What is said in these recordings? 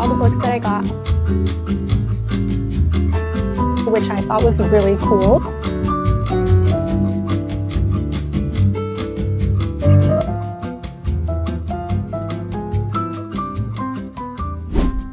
the books that I got, which I thought was really cool.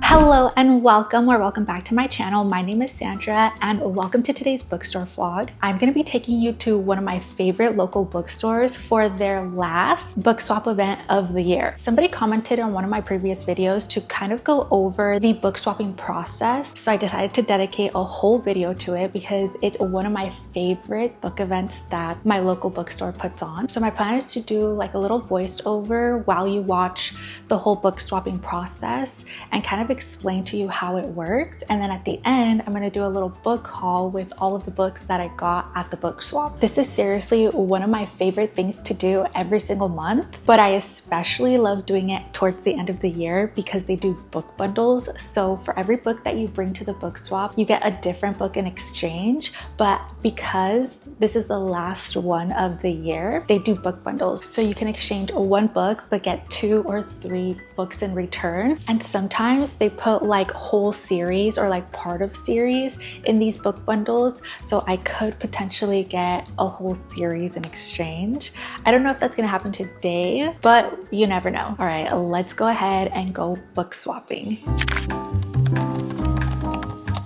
Hello and welcome back to my channel. My name is Sandra and welcome to today's bookstore vlog. I'm going to be taking you to one of my favorite local bookstores for their last book swap event of the year. Somebody commented on one of my previous videos to kind of go over the book swapping process, so I decided to dedicate a whole video to it because it's one of my favorite book events that my local bookstore puts on. So my plan is to do like a little voiceover while you watch the whole book swapping process and kind of explain to you how it works, and then at the end I'm going to do a little book haul with all of the books that I got at the book swap. This is seriously one of my favorite things to do every single month, but I especially love doing it towards the end of the year because they do book bundles. So for every book that you bring to the book swap, you get a different book in exchange, but because this is the last one of the year, they do book bundles, so you can exchange one book but get 2 or 3 books in return. And sometimes they put like whole series or like part of series in these book bundles, so I could potentially get a whole series in exchange. I don't know if that's gonna happen today, but you never know. All right, let's go ahead and go book swapping.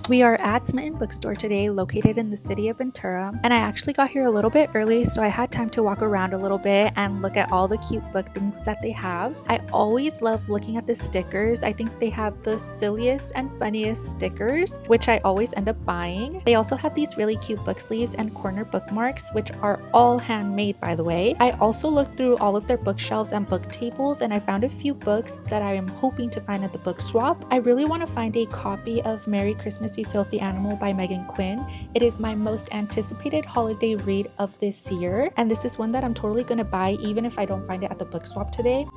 We are at Smitten Bookstore today, located in the city of Ventura, and I actually got here a little bit early, so I had time to walk around a little bit and look at all the cute book things that they have. I always love looking at the stickers. I think they have the silliest and funniest stickers, which I always end up buying. They also have these really cute book sleeves and corner bookmarks, which are all handmade, by the way. I also looked through all of their bookshelves and book tables, and I found a few books that I am hoping to find at the book swap. I really want to find a copy of Merry Christmas, You Filthy Animal by Megan Quinn. It is my most anticipated holiday read of this year, and this is one that I'm totally gonna buy even if I don't find it at the book swap today.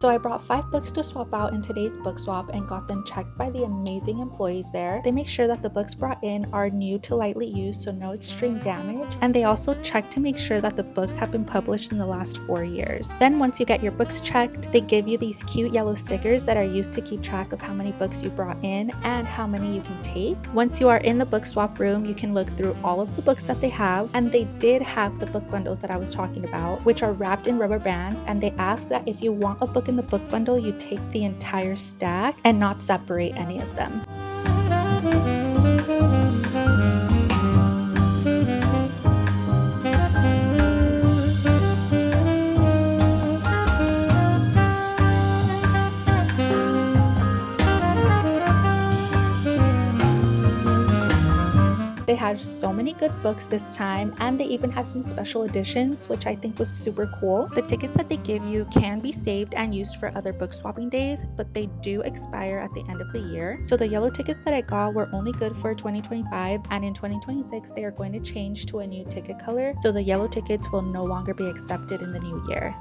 So I brought 5 books to swap out in today's book swap and got them checked by the amazing employees there. They make sure that the books brought in are new to lightly used, so no extreme damage. And they also check to make sure that the books have been published in the last 4 years. Then once you get your books checked, they give you these cute yellow stickers that are used to keep track of how many books you brought in and how many you can take. Once you are in the book swap room, you can look through all of the books that they have, and they did have the book bundles that I was talking about, which are wrapped in rubber bands, and they ask that if you want a book in the book bundle, you take the entire stack and not separate any of them. They had so many good books this time, and they even have some special editions, which I think was super cool. The tickets that they give you can be saved and used for other book swapping days, but they do expire at the end of the year. So the yellow tickets that I got were only good for 2025, and in 2026 they are going to change to a new ticket color, so the yellow tickets will no longer be accepted in the new year.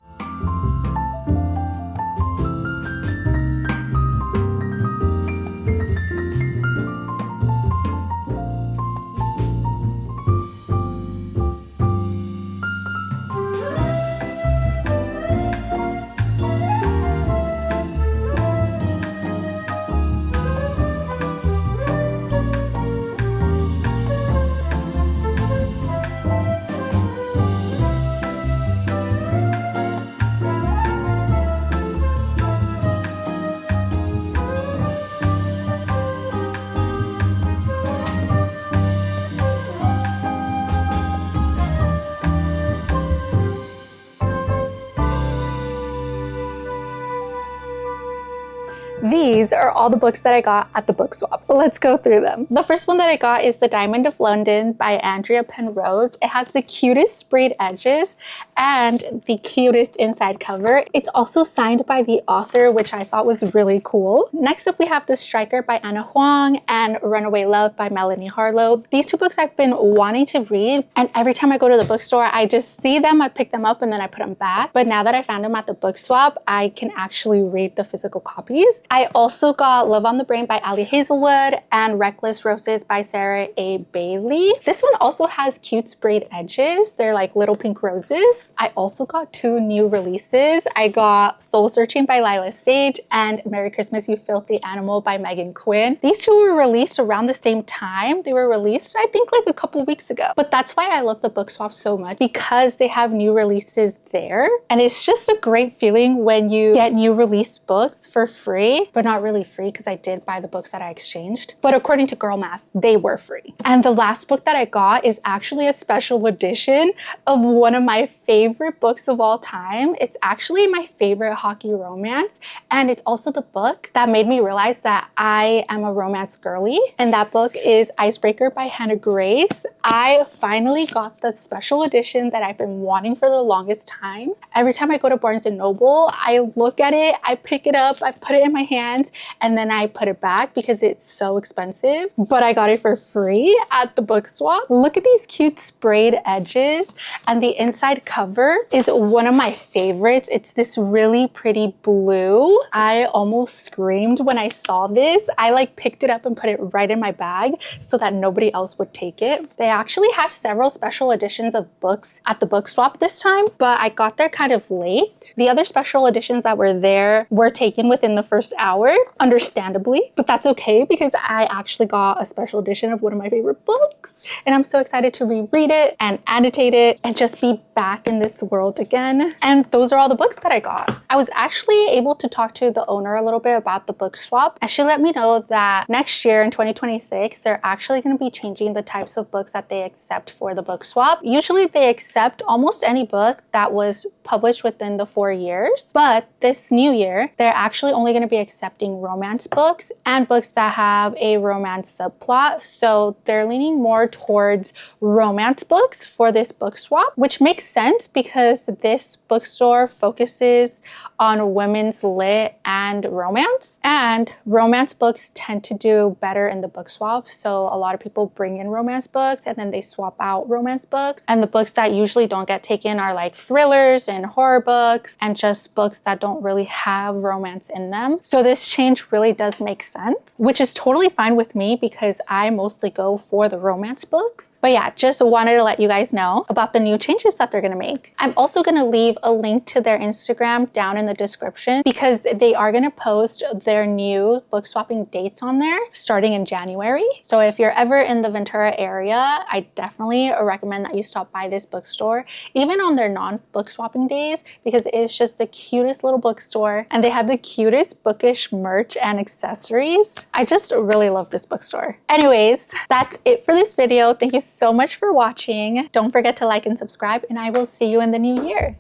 these are all the books that I got at the Bookswap. Let's go through them. The first one that I got is The Diamond of London by Andrea Penrose. It has the cutest sprayed edges and the cutest inside cover. It's also signed by the author, which I thought was really cool. Next up, we have The Striker by Anna Huang and Runaway Love by Melanie Harlow. These two books I've been wanting to read, and every time I go to the bookstore, I just see them, I pick them up, and then I put them back. But now that I found them at the Bookswap, I can actually read the physical copies. I also got Love on the Brain by Ali Hazelwood and Reckless Roses by Sarah A. Bailey. This one also has cute sprayed edges. They're like little pink roses. I also got two new releases. I got Soul Searching by Lila Sage and Merry Christmas You Filthy Animal by Megan Quinn. These two were released around the same time. They were released, I think, like a couple weeks ago. But that's why I love the Bookswap so much, because they have new releases there. And it's just a great feeling when you get new released books for free, but not really free because I did buy the books that I exchanged. But according to Girl Math, they were free. And the last book that I got is actually a special edition of one of my favorite books of all time. It's actually my favorite hockey romance. And it's also the book that made me realize that I am a romance girly. And that book is Icebreaker by Hannah Grace. I finally got the special edition that I've been wanting for the longest time. Every time I go to Barnes & Noble, I look at it, I pick it up, I put it in my hands, and then I put it back because it's so expensive. But I got it for free at the Bookswap. Look at these cute sprayed edges, and the inside cover is one of my favorites. It's this really pretty blue. I almost screamed when I saw this. I like picked it up and put it right in my bag so that nobody else would take it. They actually have several special editions of books at the Bookswap this time, but I got there kind of late. The other special editions that were there were taken within the first hour, understandably, but that's okay because I actually got a special edition of one of my favorite books, and I'm so excited to reread it and annotate it and just be back in this world again. And those are all the books that I got. I was actually able to talk to the owner a little bit about the Bookswap, and she let me know that next year in 2026, they're actually going to be changing the types of books that they accept for the Bookswap. Usually they accept almost any book that was published within the 4 years, but this new year, they're actually only going to be accepting romance books and books that have a romance subplot. So they're leaning more towards romance books for this Bookswap, which makes sense because this bookstore focuses on women's lit and romance books tend to do better in the Bookswap. So a lot of people bring in romance books and then they swap out romance books, and the books that usually don't get taken are like thrillers and horror books and just books that don't really have romance in them. So this change really does make sense, which is totally fine with me because I mostly go for the romance books. But yeah, just wanted to let you guys know about the new changes that they're going to make. I'm also going to leave a link to their Instagram down in the description because they are going to post their new book swapping dates on there starting in January. So if you're ever in the Ventura area, I definitely recommend that you stop by this bookstore, even on their non-book swapping days, because it's just the cutest little bookstore and they have the cutest bookish merch and accessories. I just really love this bookstore. Anyways, that's it for this video. Thank you so much for watching. Don't forget to like and subscribe, and I will see you in the new year.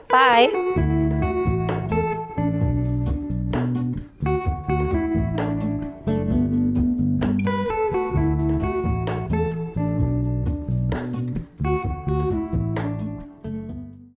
Bye.